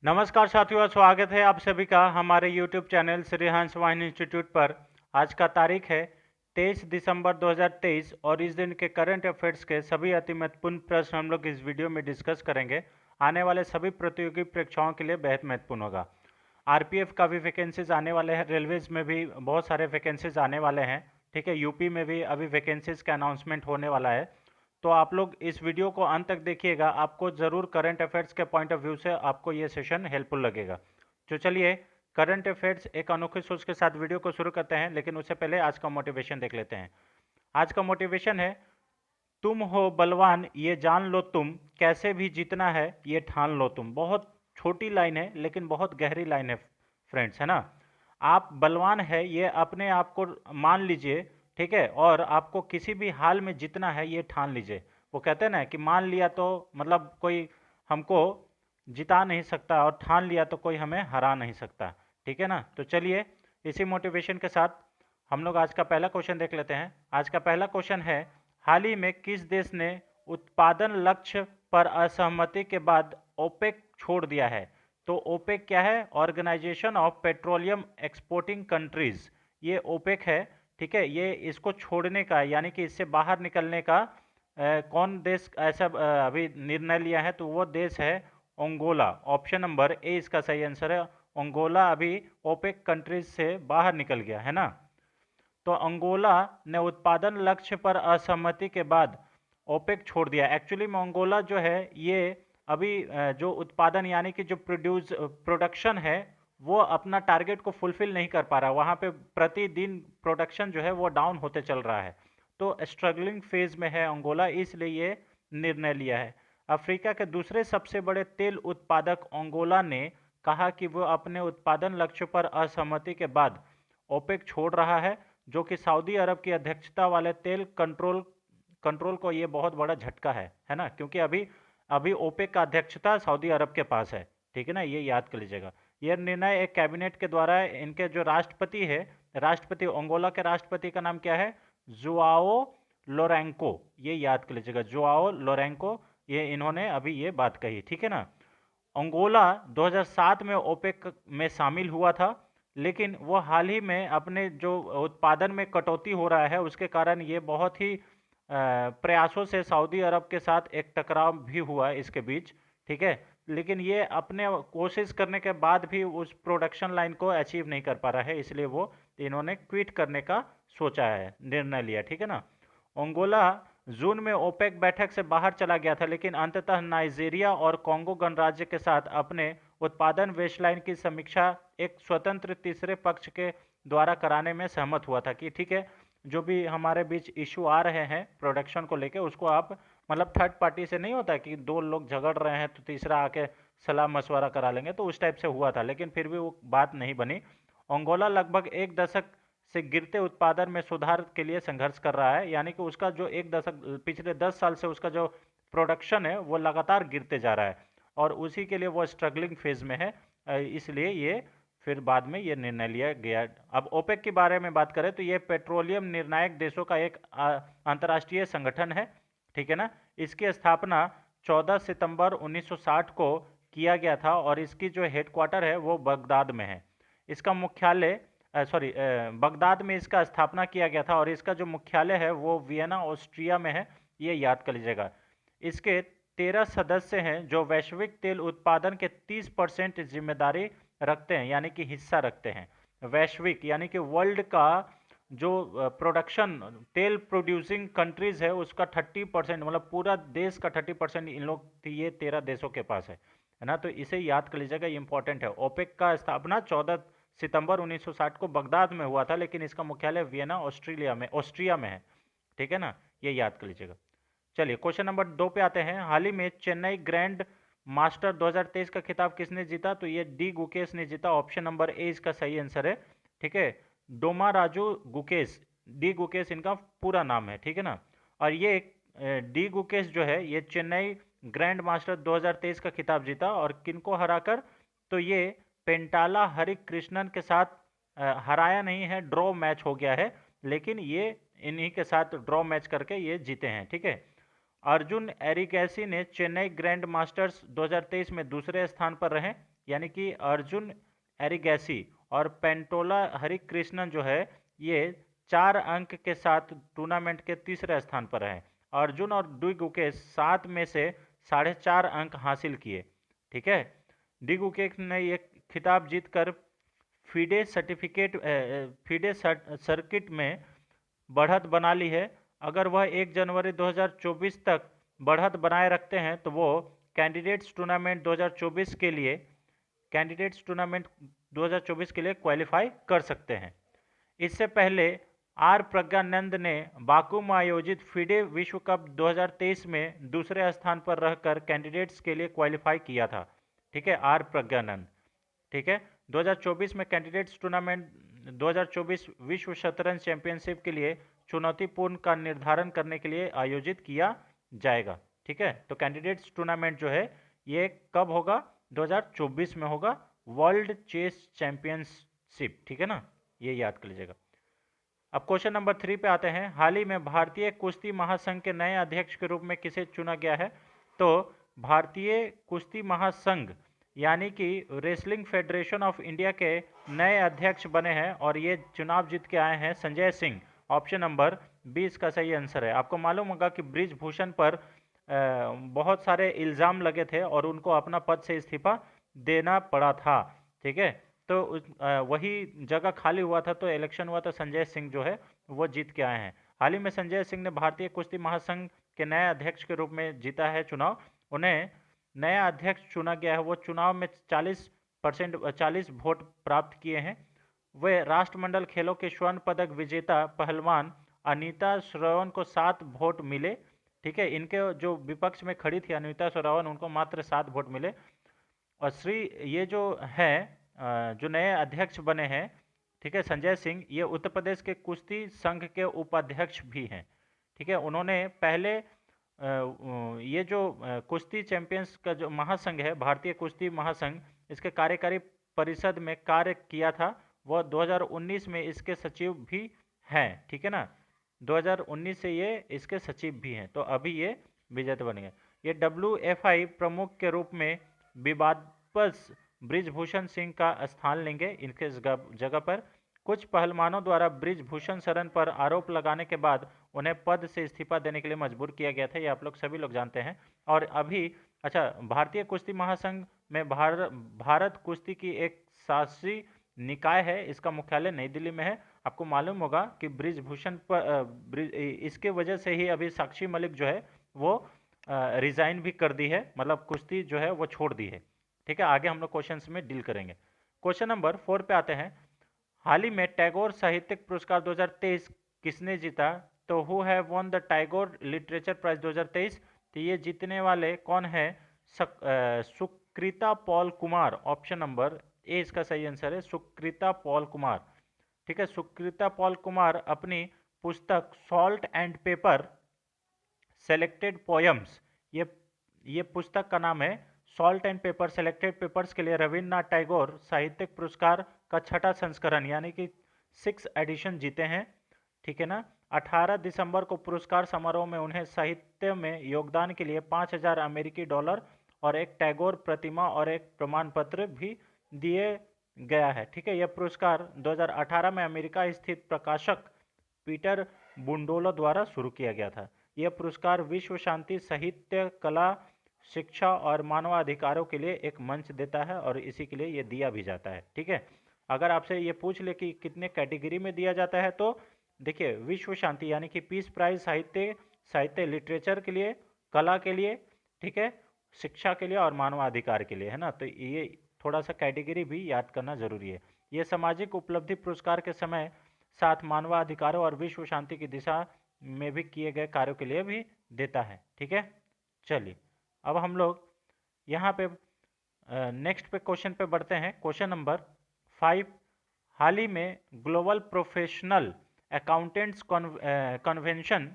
नमस्कार साथियों, स्वागत है आप सभी का हमारे YouTube चैनल श्री हंस वाहिनी इंस्टीट्यूट पर। आज का तारीख है 23 दिसंबर 2023 और इस दिन के करंट अफेयर्स के सभी अति महत्वपूर्ण प्रश्न हम लोग इस वीडियो में डिस्कस करेंगे। आने वाले सभी प्रतियोगी परीक्षाओं के लिए बेहद महत्वपूर्ण होगा। आरपीएफ का भी वैकेंसीज आने वाले हैं, रेलवेज में भी बहुत सारे वैकेंसीज आने वाले हैं। ठीक है, यूपी में भी अभी वैकेंसीज का अनाउंसमेंट होने वाला है। तो आप लोग इस वीडियो को अंत तक देखिएगा, आपको ज़रूर करंट अफेयर्स के पॉइंट ऑफ व्यू से आपको ये सेशन हेल्पफुल लगेगा। तो चलिए करंट अफेयर्स एक अनोखी सोच के साथ वीडियो को शुरू करते हैं, लेकिन उससे पहले आज का मोटिवेशन देख लेते हैं। आज का मोटिवेशन है, तुम हो बलवान ये जान लो तुम, कैसे भी जीतना है ये ठान लो तुम। बहुत छोटी लाइन है लेकिन बहुत गहरी लाइन है फ्रेंड्स, है ना। आप बलवान है ये अपने आप को मान लीजिए, ठीक है, और आपको किसी भी हाल में जीतना है ये ठान लीजिए। वो कहते हैं ना कि मान लिया तो मतलब कोई हमको जिता नहीं सकता और ठान लिया तो कोई हमें हरा नहीं सकता। ठीक है ना। तो चलिए इसी मोटिवेशन के साथ हम लोग आज का पहला क्वेश्चन देख लेते हैं। आज का पहला क्वेश्चन है, हाल ही में किस देश ने उत्पादन लक्ष्य पर असहमति के बाद ओपेक छोड़ दिया है? तो ओपेक क्या है? Organisation of petroleum exporting countries, ये ओपेक है। ठीक है, ये इसको छोड़ने का यानी कि इससे बाहर निकलने का कौन देश ऐसा अभी निर्णय लिया है? तो वो देश है अंगोला। ऑप्शन नंबर ए इसका सही आंसर है। अंगोला अभी ओपेक कंट्रीज से बाहर निकल गया है ना। तो अंगोला ने उत्पादन लक्ष्य पर असहमति के बाद ओपेक छोड़ दिया। एक्चुअली में अंगोला जो है ये अभी जो उत्पादन यानी कि जो प्रोडक्शन है वो अपना टारगेट को फुलफिल नहीं कर पा रहा। वहाँ पे प्रतिदिन प्रोडक्शन जो है वो डाउन होते चल रहा है। तो स्ट्रगलिंग फेज में है अंगोला, इसलिए ये निर्णय लिया है। अफ्रीका के दूसरे सबसे बड़े तेल उत्पादक अंगोला ने कहा कि वो अपने उत्पादन लक्ष्य पर असहमति के बाद ओपेक छोड़ रहा है, जो कि सऊदी अरब की अध्यक्षता वाले तेल कंट्रोल कंट्रोल को ये बहुत बड़ा झटका है ना, क्योंकि अभी अभी ओपेक का अध्यक्षता सऊदी अरब के पास है। ठीक है ना, ये याद कर लीजिएगा। यह निर्णय एक कैबिनेट के द्वारा इनके जो राष्ट्रपति है, राष्ट्रपति अंगोला के राष्ट्रपति का नाम क्या है? जुआओ लोरेंको, ये याद कर लीजिएगा, जुआओ लोरेंको। ये इन्होंने अभी ये बात कही। ठीक है ना। अंगोला 2007 में ओपेक में शामिल हुआ था, लेकिन वो हाल ही में अपने जो उत्पादन में कटौती हो रहा है उसके कारण ये बहुत ही प्रयासों से सऊदी अरब के साथ एक टकराव भी हुआ इसके बीच। ठीक है, लेकिन ये अपने कोशिश करने के बाद भी उस प्रोडक्शन लाइन को अचीव नहीं कर पा रहा है, इसलिए वो इन्होंने क्विट करने का सोचा है, निर्णय लिया। ठीक है ना। अंगोला जून में ओपेक बैठक से बाहर चला गया था, लेकिन अंततः नाइजीरिया और कॉन्गो गणराज्य के साथ अपने उत्पादन बेसलाइन की समीक्षा एक स्वतंत्र तीसरे पक्ष के द्वारा कराने में सहमत हुआ था कि ठीक है, जो भी हमारे बीच इशू आ रहे हैं प्रोडक्शन को लेके उसको आप मतलब थर्ड पार्टी से नहीं होता कि दो लोग झगड़ रहे हैं तो तीसरा आके सलाह मशवरा करा लेंगे, तो उस टाइप से हुआ था, लेकिन फिर भी वो बात नहीं बनी। अंगोला लगभग एक दशक से गिरते उत्पादन में सुधार के लिए संघर्ष कर रहा है, यानी कि उसका जो एक दशक पिछले 10 साल से उसका जो प्रोडक्शन है वो लगातार गिरते जा रहा है और उसी के लिए वो स्ट्रगलिंग फेज में है। इसलिए ये फिर बाद में ये निर्णय लिया गया। अब ओपेक के बारे में बात करें तो ये पेट्रोलियम निर्णायक देशों का एक अंतर्राष्ट्रीय संगठन है। ठीक है ना। इसकी स्थापना 14 सितंबर 1960 को किया गया था और इसकी जो हेडक्वार्टर है वो बगदाद में है। इसका मुख्यालय बगदाद में इसका स्थापना किया गया था और इसका जो मुख्यालय है वो वियना ऑस्ट्रिया में है, ये याद कर लीजिएगा। इसके 13 सदस्य हैं जो वैश्विक तेल उत्पादन के 30% जिम्मेदारी रखते हैं, यानी कि हिस्सा रखते हैं। वैश्विक यानी कि वर्ल्ड का जो प्रोडक्शन तेल प्रोड्यूसिंग कंट्रीज है उसका 30%, मतलब पूरा देश का 30% इन लोग ये 13 देशों के पास है ना। तो इसे याद कर लीजिएगा, ये इंपॉर्टेंट है। ओपेक का स्थापना 14 सितंबर 1960 को बगदाद में हुआ था, लेकिन इसका मुख्यालय वियना ऑस्ट्रिया में है। ठीक है ना, ये याद कर लीजिएगा। चलिए क्वेश्चन नंबर 2 पे आते हैं। हाल ही में चेन्नई ग्रैंड मास्टर 2023 का खिताब किसने जीता? तो ये डी गुकेश ने जीता। ऑप्शन नंबर ए इसका सही आंसर है। ठीक है, डोमा राजू गुकेश, डी गुकेश इनका पूरा नाम है। ठीक है ना। और ये डी गुकेश जो है ये चेन्नई ग्रैंड मास्टर 2023 का खिताब जीता और किनको हराकर? तो ये पेंटाला हरि कृष्णन के साथ हराया नहीं है, ड्रॉ मैच हो गया है, लेकिन ये इन्हीं के साथ ड्रॉ मैच करके ये जीते हैं। ठीक है। अर्जुन एरिगैसी ने चेन्नई ग्रैंड मास्टर्स 2023 में दूसरे स्थान पर रहे। यानी कि अर्जुन एरिगैसी और पेंटोला हरिकृष्णन जो है ये 4 अंक के साथ टूर्नामेंट के तीसरे स्थान पर हैं। अर्जुन और डी गुकेश 7 में से 4.5 अंक हासिल किए। ठीक है, डी गुकेश ने ये खिताब जीतकर फीडे सर्किट में बढ़त बना ली है। अगर वह 1 जनवरी 2024 तक बढ़त बनाए रखते हैं तो वो कैंडिडेट्स टूर्नामेंट 2024 के लिए क्वालिफाई कर सकते हैं। इससे पहले आर प्रज्ञानंद ने बाकू में आयोजित फीडे विश्व कप 2023 में दूसरे स्थान पर रहकर कैंडिडेट्स के लिए क्वालिफाई किया था। ठीक है, आर प्रज्ञानंद। ठीक है, 2024 में कैंडिडेट्स टूर्नामेंट 2024 विश्व शतरंज चैंपियनशिप के लिए चुनौतीपूर्ण का निर्धारण करने के लिए आयोजित किया जाएगा। ठीक है, तो कैंडिडेट्स टूर्नामेंट जो है ये कब होगा? 2024 में होगा, वर्ल्ड चेस चैंपियनशिप। ठीक है ना, ये याद कर लीजिएगा। अब क्वेश्चन नंबर 3 पे आते हैं। हाल ही में भारतीय कुश्ती महासंघ के नए अध्यक्ष के रूप में किसे चुना गया है? तो भारतीय कुश्ती महासंघ यानी कि रेसलिंग फेडरेशन ऑफ इंडिया के नए अध्यक्ष बने हैं और ये चुनाव जीत के आए हैं संजय सिंह। ऑप्शन नंबर 20 का सही आंसर है। आपको मालूम होगा कि ब्रिजभूषण पर बहुत सारे इल्ज़ाम लगे थे और उनको अपना पद से इस्तीफा देना पड़ा था। ठीक है, तो वही जगह खाली हुआ था तो इलेक्शन हुआ तो संजय सिंह जो है वो जीत के आए हैं। हाल ही में संजय सिंह ने भारतीय कुश्ती महासंघ के नए अध्यक्ष के रूप में जीता है चुनाव। उन्हें नया अध्यक्ष चुना गया है। वो चुनाव में 40 वोट प्राप्त किए हैं। वे राष्ट्रमंडल खेलों के स्वर्ण पदक विजेता पहलवान अनीता श्रवण को 7 वोट मिले। ठीक है, इनके जो विपक्ष में खड़ी थी अनीता श्रवण, उनको मात्र 7 वोट मिले। और ये जो है जो नए अध्यक्ष बने हैं, ठीक है, संजय सिंह, ये उत्तर प्रदेश के कुश्ती संघ के उपाध्यक्ष भी हैं। ठीक है, उन्होंने पहले ये जो कुश्ती चैंपियंस का जो महासंघ है, भारतीय कुश्ती महासंघ, इसके कार्यकारी परिषद में कार्य किया था। वह 2019 में इसके सचिव भी हैं। ठीक है ना, 2019 से ये इसके सचिव भी हैं, तो अभी ये विजेता बन गए। ये WFI प्रमुख के रूप में विवादास्पद ब्रिजभूषण सिंह का स्थान लेंगे। इनके जगह पर कुछ पहलवानों द्वारा ब्रिजभूषण शरण पर आरोप लगाने के बाद उन्हें पद से इस्तीफा देने के लिए मजबूर किया गया था। ये आप लोग सभी लोग जानते हैं। और अभी अच्छा, भारतीय कुश्ती महासंघ में भारत कुश्ती की एक शासी निकाय है। इसका मुख्यालय नई दिल्ली में है। आपको मालूम होगा कि ब्रिजभूषण पर इसके वजह से ही अभी साक्षी मलिक जो है वो रिजाइन भी कर दी है, मतलब कुश्ती जो है वो छोड़ दी है। ठीक है, आगे हम लोग क्वेश्चंस में डील करेंगे। क्वेश्चन नंबर 4 पे आते हैं। हाल ही में टैगोर साहित्यिक पुरस्कार 2023 किसने जीता? तो who have won the Tagore literature prize 2023? तो ये जीतने वाले कौन है? Sukrita Paul Kumar. Option number A इसका सही आंसर है, सुकृता पॉल कुमार। ठीक है, सुकृता पॉल कुमार अपनी पुस्तक salt and paper selected poems, ये पुस्तक का नाम है salt and paper selected papers के लिए रविन्द्रनाथ टैगोर साहित्यिक पुरस्कार का 6ठा संस्करण यानी कि 6 एडिशन जीते हैं। ठीक है ना, 18 दिसंबर को पुरस्कार समारोह में उन्हें साहित्य में योगदान के लिए $5000 और एक टैगोर प्रतिमा और एक प्रमाण पत्र भी दिए गया है। ठीक है, यह पुरस्कार 2018 में अमेरिका स्थित प्रकाशक पीटर बुंडोलो द्वारा शुरू किया गया था। यह पुरस्कार विश्व शांति, साहित्य, कला, शिक्षा और मानवाधिकारों के लिए एक मंच देता है और इसी के लिए ये दिया भी जाता है। ठीक है, अगर आपसे ये पूछ ले कि कितने कैटेगरी में दिया जाता है तो देखिए, विश्व शांति यानी कि पीस प्राइज साहित्य लिटरेचर के लिए, कला के लिए, ठीक है, शिक्षा के लिए और मानवाधिकार के लिए, है ना। तो ये थोड़ा सा कैटेगरी भी याद करना जरूरी है। ये सामाजिक उपलब्धि पुरस्कार के समय साथ मानवाधिकारों और विश्व शांति की दिशा में भी किए गए कार्यों के लिए भी देता है। ठीक है, चलिए अब हम लोग यहाँ पे नेक्स्ट पे क्वेश्चन पे बढ़ते हैं। Question number 5। हाल ही में ग्लोबल प्रोफेशनल अकाउंटेंट्स कन्वेंशन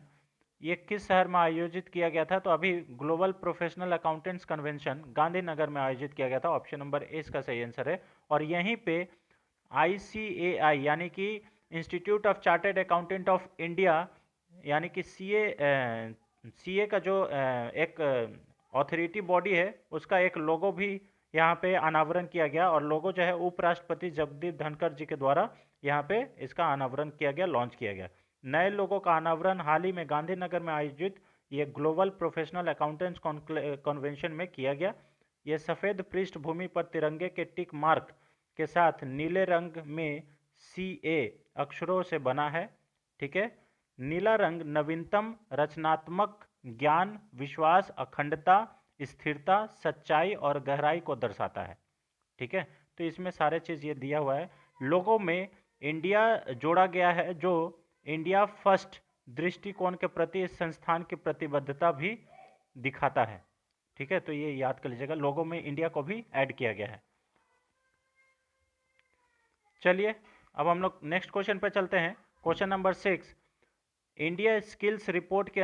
ये किस शहर में आयोजित किया गया था? तो अभी global professional accountants convention Gandhinagar में आयोजित किया गया था। ऑप्शन नंबर ए इसका सही आंसर है। और यहीं पे ICAI यानी कि institute of chartered accountant of India यानी कि CA का जो एक अथॉरिटी बॉडी है, उसका एक लोगो भी यहाँ पे अनावरण किया गया और लोगो जो है उपराष्ट्रपति जगदीप धनखड़ जी के द्वारा यहाँ पे इसका अनावरण किया गया, लॉन्च किया गया। नए लोगों का अनावरण हाल ही में गांधीनगर में आयोजित ये ग्लोबल प्रोफेशनल अकाउंटेंट्स कॉन्वेंशन में किया गया। ये सफ़ेद पृष्ठभूमि पर तिरंगे के टिक मार्क के साथ नीले रंग में CA अक्षरों से बना है। ठीक है, नीला रंग नवीनतम, रचनात्मक, ज्ञान, विश्वास, अखंडता, स्थिरता, सच्चाई और गहराई को दर्शाता है। ठीक है, तो इसमें सारे चीज़ ये दिया हुआ है। लोगों में इंडिया जोड़ा गया है, जो इंडिया फर्स्ट दृष्टिकोण के प्रति इस संस्थान की प्रतिबद्धता भी दिखाता है। ठीक है, तो ये याद कर लीजिएगा, लोगों में इंडिया को भी ऐड किया गया है। चलिए अब हम लोग नेक्स्ट क्वेश्चन पे चलते हैं। Question number 6, India skills report के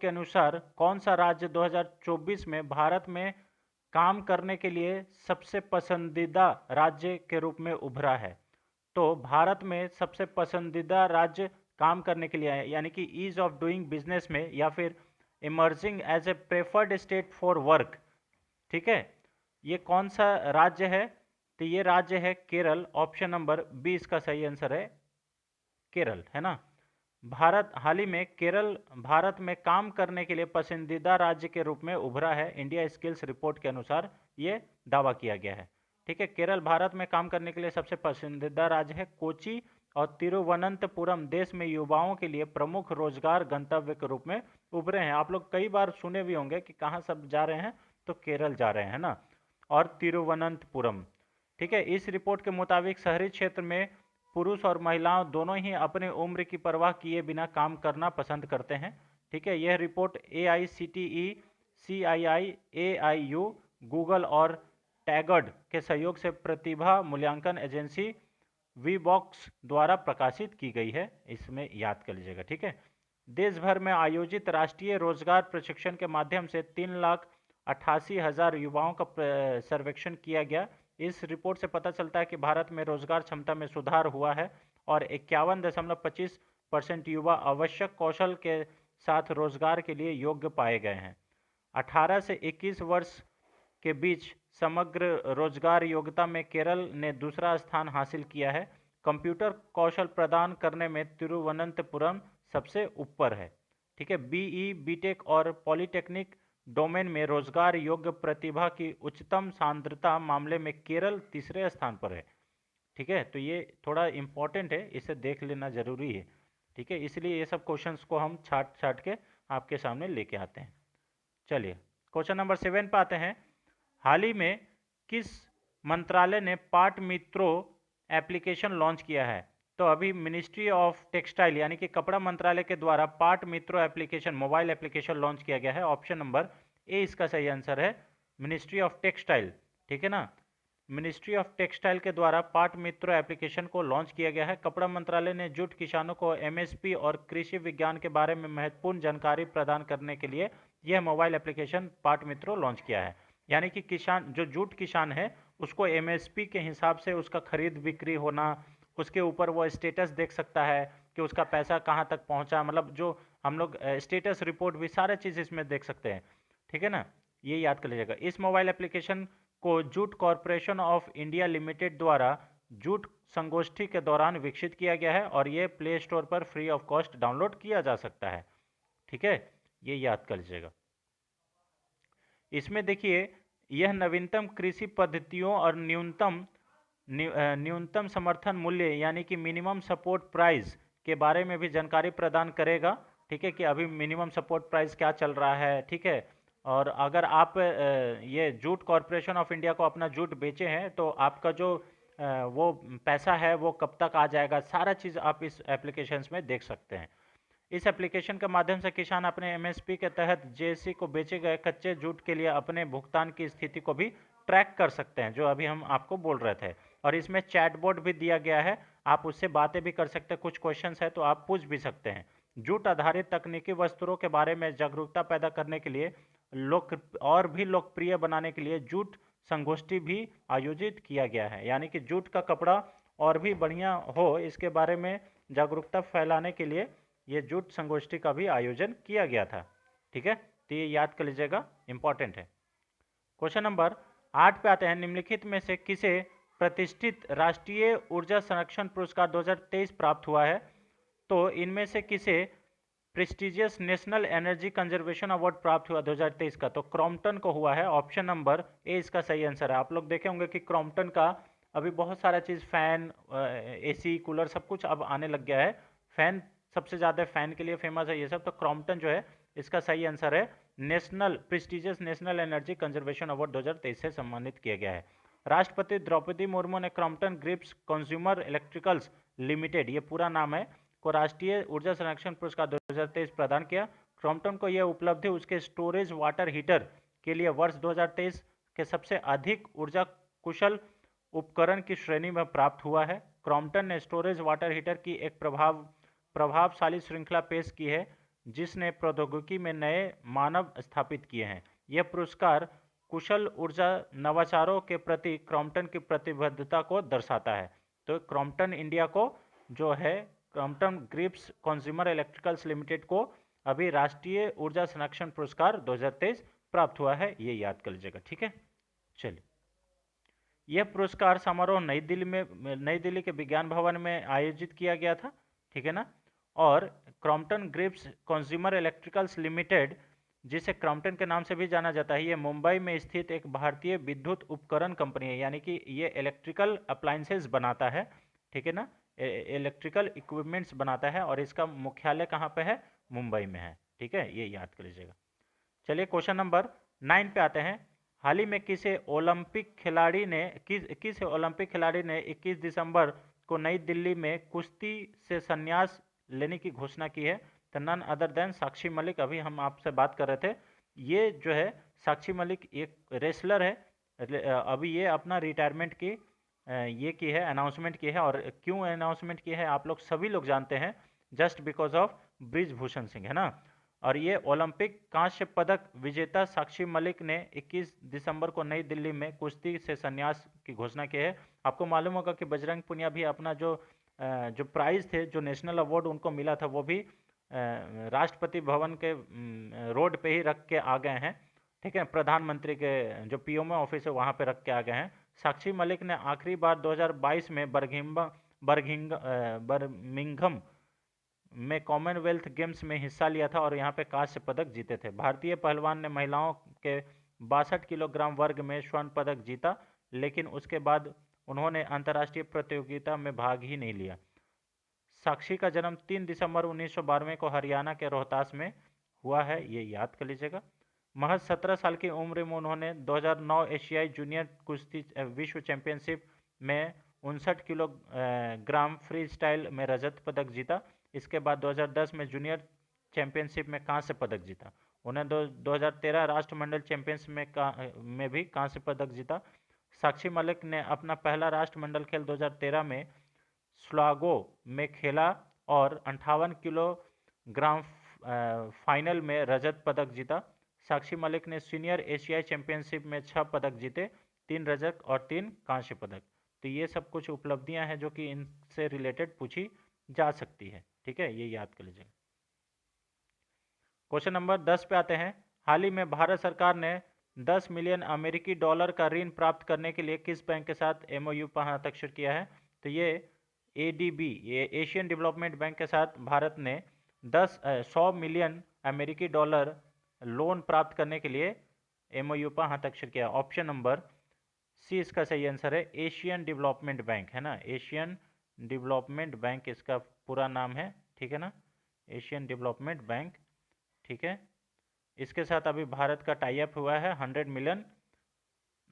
अनुसार कौन सा राज्य 2024 में भारत में काम करने के लिए सबसे पसंदीदा राज्य के रूप में उभरा है? तो भारत में सबसे पसंदीदा राज्य काम करने के लिए है, यानी कि ईज ऑफ डूइंग बिजनेस में, या फिर emerging as a preferred state for work. ठीक है, ये कौन सा राज्य है? तो ये राज्य है केरल। ऑप्शन नंबर बी इसका सही आंसर है, केरल, है ना। भारत हाल ही में केरल भारत में काम करने के लिए पसंदीदा राज्य के रूप में उभरा है। इंडिया स्किल्स रिपोर्ट के अनुसार ये दावा किया गया है। ठीक है, केरल भारत में काम करने के लिए सबसे पसंदीदा राज्य है। कोची और तिरुवनंतपुरम देश में युवाओं के लिए प्रमुख रोजगार गंतव्य के रूप में उभरे हैं। आप लोग कई बार सुने भी होंगे कि कहाँ सब जा रहे हैं, तो केरल जा रहे हैं ना, और तिरुवनंतपुरम। ठीक है, इस रिपोर्ट के मुताबिक शहरी क्षेत्र में पुरुष और महिलाओं दोनों ही अपनी उम्र की परवाह किए बिना काम करना पसंद करते हैं। ठीक है, यह report AICTE, CII, AIU, Google और टैगड के सहयोग से प्रतिभा मूल्यांकन एजेंसी वीबॉक्स द्वारा प्रकाशित की गई है। इसमें याद कर लीजिएगा। ठीक है, देश भर में आयोजित राष्ट्रीय रोजगार प्रशिक्षण के माध्यम से 3,88,000 युवाओं का सर्वेक्षण किया गया। इस रिपोर्ट से पता चलता है कि भारत में रोजगार क्षमता में सुधार हुआ है और 51.25% युवा आवश्यक कौशल के साथ रोजगार के लिए योग्य पाए गए हैं। 18 से 21 वर्ष के बीच समग्र रोजगार योग्यता में केरल ने दूसरा स्थान हासिल किया है। कंप्यूटर कौशल प्रदान करने में तिरुवनंतपुरम सबसे ऊपर है। ठीक है, BE, BTech और पॉलिटेक्निक डोमेन में रोजगार योग्य प्रतिभा की उच्चतम सांद्रता मामले में केरल तीसरे स्थान पर है। ठीक है, तो ये थोड़ा इम्पोर्टेंट है, इसे देख लेना जरूरी है। ठीक है, इसलिए ये सब क्वेश्चंस को हम छाट छाट के आपके सामने लेके आते हैं। चलिए क्वेश्चन नंबर 7 पे आते हैं। हाल ही में किस मंत्रालय ने पाट मित्रों एप्लीकेशन लॉन्च किया है? तो अभी मिनिस्ट्री ऑफ टेक्सटाइल यानी कि कपड़ा मंत्रालय के द्वारा पाट मित्रों एप्लीकेशन, मोबाइल एप्लीकेशन लॉन्च किया गया है। ऑप्शन नंबर ए इसका सही आंसर है, मिनिस्ट्री ऑफ टेक्सटाइल। ठीक है ना, मिनिस्ट्री ऑफ टेक्सटाइल के द्वारा पाट मित्रों एप्लीकेशन को लॉन्च किया गया है। कपड़ा मंत्रालय ने जूट किसानों को MSP और कृषि विज्ञान के बारे में महत्वपूर्ण जानकारी प्रदान करने के लिए यह मोबाइल एप्लीकेशन पाट मित्रों लॉन्च किया है। यानी कि किसान, जो जूट किसान है, उसको MSP के हिसाब से उसका खरीद बिक्री होना, उसके ऊपर वो स्टेटस देख सकता है कि उसका पैसा कहाँ तक पहुँचा, मतलब जो हम लोग स्टेटस रिपोर्ट भी सारे चीज़ इसमें देख सकते हैं। ठीक है ना, ये याद कर लीजिएगा। इस मोबाइल एप्लीकेशन को jute corporation of India limited द्वारा जूट संगोष्ठी के दौरान विकसित किया गया है और ये प्ले स्टोर पर फ्री ऑफ कॉस्ट डाउनलोड किया जा सकता है। ठीक है, ये याद कर लीजिएगा। इसमें देखिए, यह नवीनतम कृषि पद्धतियों और न्यूनतम समर्थन मूल्य यानी कि मिनिमम सपोर्ट प्राइस के बारे में भी जानकारी प्रदान करेगा। ठीक है, कि अभी मिनिमम सपोर्ट प्राइस क्या चल रहा है। ठीक है, और अगर आप ये जूट कॉरपोरेशन ऑफ इंडिया को अपना जूट बेचे हैं, तो आपका जो वो पैसा है वो कब तक आ जाएगा, सारा चीज़ आप इस एप्लीकेशंस में देख सकते हैं। इस एप्लीकेशन के माध्यम से किसान अपने MSP के तहत JC को बेचे गए कच्चे जूट के लिए अपने भुगतान की स्थिति को भी ट्रैक कर सकते हैं, जो अभी हम आपको बोल रहे थे। और इसमें चैटबॉट भी दिया गया है, आप उससे बातें भी कर सकते हैं, कुछ क्वेश्चंस है तो आप पूछ भी सकते हैं। जूट आधारित तकनीकी वस्त्रों के बारे में जागरूकता पैदा करने के लिए और भी लोकप्रिय बनाने के लिए जूट संगोष्ठी भी आयोजित किया गया है। यानी कि जूट का कपड़ा और भी बढ़िया हो, इसके बारे में जागरूकता फैलाने के लिए ये जूट संगोष्ठी का भी आयोजन किया गया था। ठीक है, तो ये याद कर लीजिएगा, इंपॉर्टेंट है। क्वेश्चन नंबर 8 पे आते हैं। निम्नलिखित में से किसे प्रतिष्ठित राष्ट्रीय ऊर्जा संरक्षण पुरस्कार 2023 प्राप्त हुआ है? तो इनमें से किसे prestigious national energy conservation award प्राप्त हुआ 2023 का? तो क्रॉम्पटन को हुआ है। ऑप्शन नंबर ए इसका सही आंसर है। आप लोग देखे होंगे कि क्रॉम्पटन का अभी बहुत सारा चीज़, फैन, एसी, कूलर, सब कुछ अब आने लग गया है। फैन सबसे ज़्यादा फैन के लिए फेमस है ये सब। तो क्रॉम्पटन जो है इसका सही आंसर है। National prestigious national energy conservation award 2023 से सम्मानित किया गया है। राष्ट्रपति द्रौपदी मुर्मू ने Crompton Greaves consumer electricals limited, ये पूरा नाम है, को राष्ट्रीय ऊर्जा संरक्षण पुरस्कार 2023 प्रदान किया। क्रॉम्पटन को यह उपलब्धि उसके स्टोरेज वाटर हीटर के लिए वर्ष 2023 के सबसे अधिक ऊर्जा कुशल उपकरण की श्रेणी में प्राप्त हुआ है। क्रॉम्पटन ने स्टोरेज वाटर हीटर की एक प्रभावशाली श्रृंखला पेश की है जिसने प्रौद्योगिकी में नए मानव स्थापित किए हैं। यह पुरस्कार कुशल ऊर्जा नवाचारों के प्रति क्रॉम्पटन की प्रतिबद्धता को दर्शाता है। तो क्रॉम्पटन इंडिया को जो है, Crompton Greaves consumer electricals limited को अभी राष्ट्रीय ऊर्जा संरक्षण पुरस्कार 2023 प्राप्त हुआ है, ये याद कर लीजिएगा। ठीक है, चलिए। यह पुरस्कार समारोह नई दिल्ली के विज्ञान भवन में आयोजित किया गया था। ठीक है ना। और Crompton Greaves consumer electricals limited, जिसे क्रॉम्पटन के नाम से भी जाना जाता है, ये मुंबई में स्थित एक भारतीय विद्युत उपकरण कंपनी है, यानी कि ये इलेक्ट्रिकल अप्लायंसेस बनाता है। ठीक है ना, इलेक्ट्रिकल इक्विपमेंट्स बनाता है और इसका मुख्यालय कहाँ पे है? मुंबई में है। ठीक है, ये याद कर लीजिएगा। चलिए क्वेश्चन नंबर 9 पे आते हैं। हाल ही में किस ओलंपिक खिलाड़ी ने 21 दिसंबर को नई दिल्ली में कुश्ती से संन्यास लेने की घोषणा की है? तो none other than Sakshi Malik. अभी हम आपसे बात कर रहे थे, ये जो है साक्षी मलिक एक रेसलर है। अभी ये अपना रिटायरमेंट की ये की है, अनाउंसमेंट की है। और क्यों अनाउंसमेंट की है आप लोग सभी लोग जानते हैं, just because of Brijbhushan Singh, है ना। और ये ओलंपिक कांस्य पदक विजेता साक्षी मलिक ने 21 दिसंबर को नई दिल्ली में कुश्ती से संन्यास की घोषणा की है। आपको मालूम होगा कि बजरंग पुनिया भी अपना जो प्राइज थे, जो नेशनल अवार्ड उनको मिला था, वो भी राष्ट्रपति भवन के रोड पे ही रख के आ गए हैं। ठीक है, प्रधानमंत्री के जो पीएमओ ऑफिस है वहाँ पे रख के आ गए हैं। साक्षी मलिक ने आखिरी बार 2022 में बर्मिंघम में कॉमनवेल्थ गेम्स में हिस्सा लिया था और यहाँ पे कांस्य पदक जीते थे। भारतीय पहलवान ने महिलाओं के 62 किलोग्राम वर्ग में स्वर्ण पदक जीता, लेकिन उसके बाद उन्होंने अंतर्राष्ट्रीय प्रतियोगिता में भाग ही नहीं लिया। साक्षी का जन्म 3 दिसंबर 1992 को हरियाणा के रोहतास में हुआ है, ये याद कर लीजिएगा। महज 17 साल की उम्र में उन्होंने 2009 एशियाई जूनियर कुश्ती विश्व चैंपियनशिप में 59 किलोग्राम फ्री स्टाइल में रजत पदक जीता। इसके बाद 2010 में जूनियर चैंपियनशिप में कांस्य पदक जीता। उन्हें 2013 राष्ट्रमंडल चैंपियनशिप में भी कांस्य पदक जीता। साक्षी मलिक ने अपना पहला राष्ट्रमंडल खेल 2013 में स्लागो में खेला और 58 किलोग्राम फाइनल में रजत पदक जीता। साक्षी मलिक ने सीनियर एशियाई चैंपियनशिप में 6 पदक जीते, 3 रजत और 3 कांस्य पदक। तो ये सब कुछ उपलब्धियां हैं जो कि इनसे रिलेटेड पूछी जा सकती है। ठीक है, ये याद कर लीजिएगा। क्वेश्चन नंबर 10 पे आते हैं। हाल ही में भारत सरकार ने 10 मिलियन अमेरिकी डॉलर का ऋण प्राप्त करने के लिए किस बैंक के साथ एमओयू पर हस्ताक्षर किया है? तो ये एडीबी, ये एशियन डेवलपमेंट बैंक के साथ भारत ने 100 मिलियन अमेरिकी डॉलर लोन प्राप्त करने के लिए एमओयू पर हस्ताक्षर किया। ऑप्शन नंबर सी इसका सही आंसर है। एशियन डेवलपमेंट बैंक, है ना, एशियन डेवलपमेंट बैंक इसका पूरा नाम है। ठीक है ना, एशियन डेवलपमेंट बैंक। ठीक है, इसके साथ अभी भारत का टाई अप हुआ है 100 मिलियन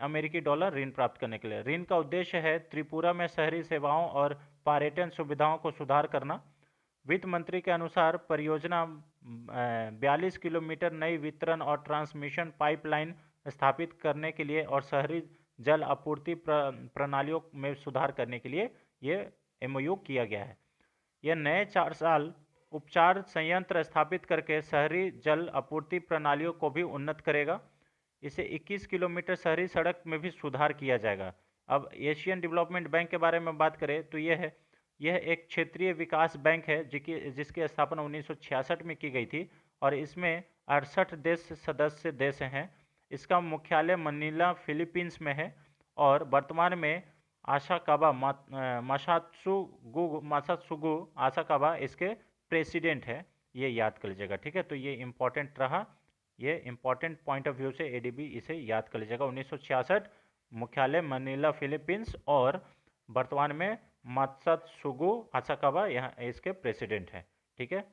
अमेरिकी डॉलर ऋण प्राप्त करने के लिए। ऋण का उद्देश्य है त्रिपुरा में शहरी सेवाओं और पर्यटन सुविधाओं को सुधार करना। वित्त मंत्री के अनुसार परियोजना 42 किलोमीटर नई वितरण और ट्रांसमिशन पाइपलाइन स्थापित करने के लिए और शहरी जल आपूर्ति प्रणालियों में सुधार करने के लिए ये एमओयू किया गया है। यह नए 4 साल उपचार संयंत्र स्थापित करके शहरी जल आपूर्ति प्रणालियों को भी उन्नत करेगा। इसे 21 किलोमीटर शहरी सड़क में भी सुधार किया जाएगा। अब एशियन डेवलपमेंट बैंक के बारे में बात करें तो यह एक क्षेत्रीय विकास बैंक है जिसकी स्थापना 1966 में की गई थी और इसमें 68 देश सदस्य देश हैं। इसका मुख्यालय मनीला फिलीपींस में है और वर्तमान में आशाकाबा मासात्सुगु आशाकाबा इसके प्रेसिडेंट है। ये याद कर लीजिएगा, ठीक है। तो ये इम्पोर्टेंट रहा, ये इम्पोर्टेंट पॉइंट ऑफ व्यू से एडीबी इसे याद कर लीजिएगा। 1966 मुख्यालय मनीला फिलीपींस और वर्तमान में मात्सुगु आसाकावा यहाँ इसके प्रेसिडेंट हैं, ठीक है।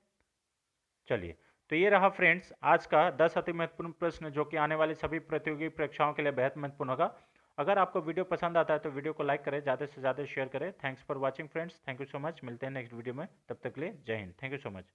चलिए, तो ये रहा फ्रेंड्स आज का 10 अति महत्वपूर्ण प्रश्न जो कि आने वाली सभी प्रतियोगी परीक्षाओं के लिए बेहद महत्वपूर्ण होगा। अगर आपको वीडियो पसंद आता है तो वीडियो को लाइक करें, ज़्यादा से ज़्यादा शेयर करें। Thanks for watching friends, thank you so much. मिलते हैं नेक्स्ट वीडियो में, तब तक के लिए जय Hind, thank you so much.